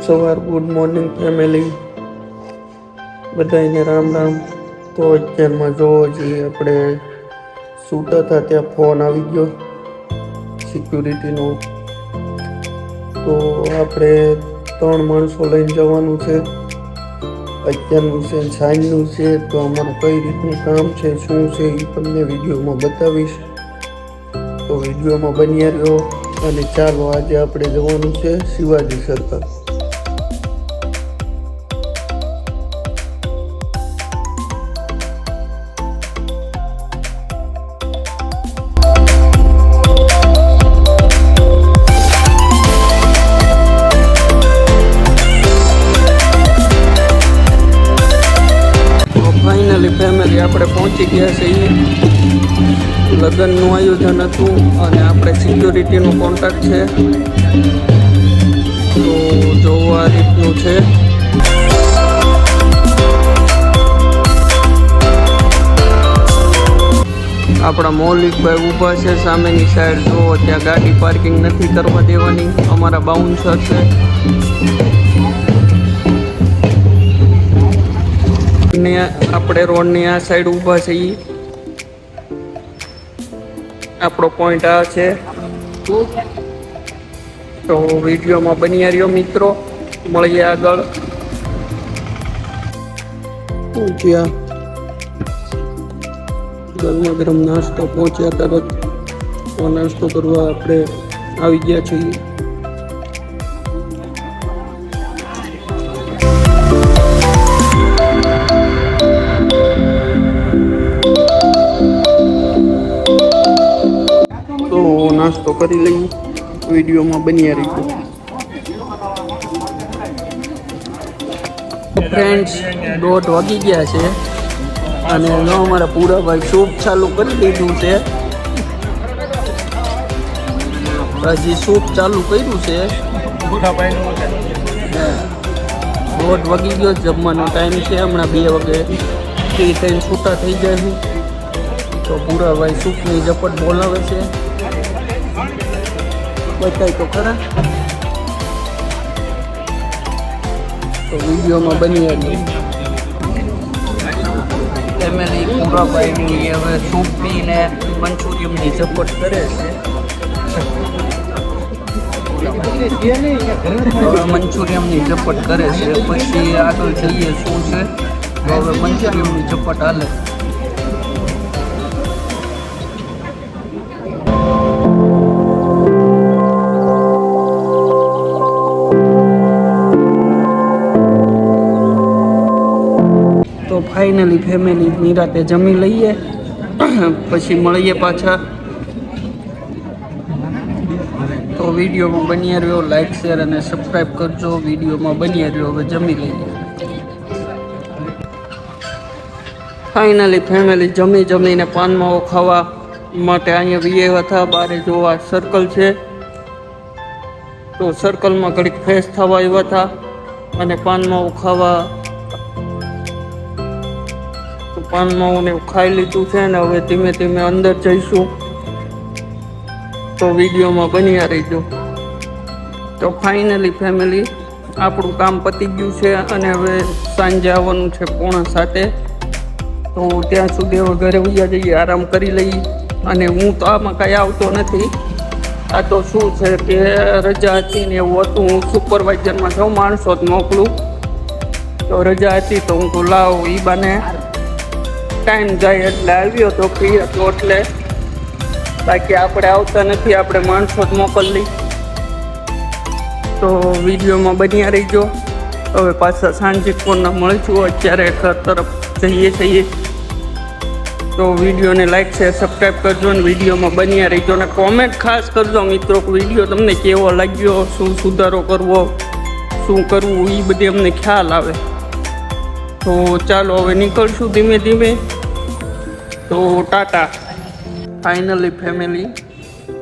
સવાર good morning family, બધાને રામ રામ. તો અત્યારમાં જોવો જોઈએ આપણે સૂતા હતા ત્યાં ફોન આવી ગયો સિક્યુરિટીનો. તો આપણે 3 માણસો લઈને જવાનું છે. અત્યારનું છે સાંજનું છે. તો અમારું કઈ રીતનું કામ છે, શું છે એ તમને વિડીયોમાં બતાવીશ. તો વિડીયોમાં બન્યા રહ્યો. અને ચાલો આજે આપણે જવાનું છે શિવાજી સર્કલ. ફાઇનલી ફેમિલી આપણે પહોંચી ગયા છીએ. લગ્નનું આયોજન હતું અને આપણે સિક્યુરિટીનો કોન્ટેક્ટ છે. તો જોવું આ રીતનું છે. આપણા મૌલિકભાઈ ઊભા છે સામેની સાઈડ. જો ત્યાં ગાડી પાર્કિંગ નથી કરવા દેવાની. અમારા બાઉન્સર છે. આપણે રોડની આ સાઈડ ઊભા છીએ. આપણો પોઈન્ટ આ છે. તો વિડીયોમાં બન્યા રહ્યો મિત્રો. મળીએ આગળ. પહોંચ્યા ગરમા ગરમ નાસ્તો પહોંચ્યા તરત. તો નાસ્તો કરવા આપણે આવી ગયા છીએ. નાસ્તો કરી લઈએ. વિડીયોમાં બન્યા રહીશું. ફ્રેન્ડ્સ 1:30 વાગી ગયા છે અને અમારા પૂરાભાઈ સૂપ ચાલુ કરી દીધું છે. હજી સૂપ ચાલુ કર્યું છે. 1:30 વાગી ગયો. જમવાનો ટાઈમ છે. હમણાં 2 વાગે ફ્રી થઈને છૂટા થઈ જાય. તો પૂરાભાઈ સૂપની ઝપટ બોલાવે છે. બતાય તો ખરા. તો વિડીયોમાં બની આવી ફેમિલી. પૂરાભાઈની હવે સૂપ પીને મંચુરિયમની ઝપટ કરે છે. મંચુરિયમની ઝપટ કરે છે. પછી આગળ જઈએ શું છે. હવે મંચુરિયમની ઝપટ હાલે. ફાઇનલી ફેમિલી નિરાતે જમી લઈએ. પછી મળીએ પાછા. તો વિડીયોમાં બન્યા રહ્યો. લાઈક શેર અને સબસ્ક્રાઈબ કરજો. વિડીયોમાં બન્યા રહ્યો. હવે જમી લઈએ. ફાઇનલી ફેમિલી જમીને પાનમાવો ખાવા માટે અહીંયા વિયેવા હતા. બારે જોવા સર્કલ છે. તો સર્કલમાં ઘડીક ફ્રેશ થવા આવ્યા હતા અને પાનમાવો ખાવા. પાનમાં ખાઈ લીધું છે ને હવે ધીમે ધીમે અંદર જઈશું. તો વિડીયોમાં બન્યા રહીજો. તો ફાઇનલી ફેમિલી આપણું કામ પતી ગયું છે અને હવે સાંજે આવવાનું છે 6:45. તો ત્યાં સુધી હવે ઘરે ઉયા જઈએ, આરામ કરી લઈએ. અને હું તો આમાં કાંઈ આવતો નથી. આ તો શું છે કે રજા હતી ને એવું હતું. હું સુપરવાઇઝરમાં સૌ માણસો જ મોકલું. તો રજા હતી તો હું તો લાવ એ બાને ટાઈમ જાય એટલે આવ્યો તો ફ્રી હતો એટલે. બાકી આપણે આવતા નથી. આપણે માણસો જ મોકલી. તો વિડીયોમાં બન્યા રહીજો. હવે પાછા સાંજે કોના મળીશું. અત્યારે ઘર તરફ જઈએ છીએ. તો વિડીયોને લાઈક છે, સબસ્ક્રાઈબ કરજો અને વિડીયોમાં બન્યા રહીજો. અને કોમેન્ટ ખાસ કરજો મિત્રો કે વિડીયો તમને કેવો લાગ્યો, શું સુધારો કરવો, શું કરવું એ બધી અમને ખ્યાલ આવે. તો ચાલો હવે નીકળશું ધીમે ધીમે. તો ટાટા. ફાઇનલી ફેમિલી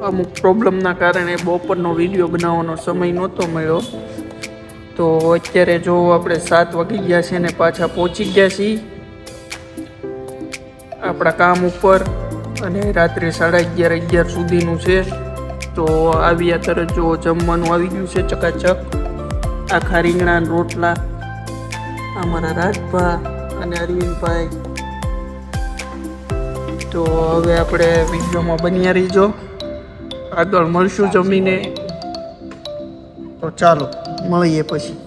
અમુક પ્રોબ્લેમના કારણે બપોરનો વિડીયો બનાવવાનો સમય નહોતો મળ્યો. તો અત્યારે જો આપણે 7 વાગી ગયા છે ને પાછા પહોંચી ગયા છીએ આપણા કામ ઉપર. અને રાત્રે 11:30 સુધીનું છે. તો આવ્યા તરત જો જમવાનું આવી ગયું છે ચકાચક. આખા રીંગણા રોટલા, અમારા રાજભા અને અરવિંદભાઈ. તો હવે આપણે વિડીયોમાં બન્યા રહીજો, આગળ મળશું જમીને. તો ચાલો મળીએ પછી.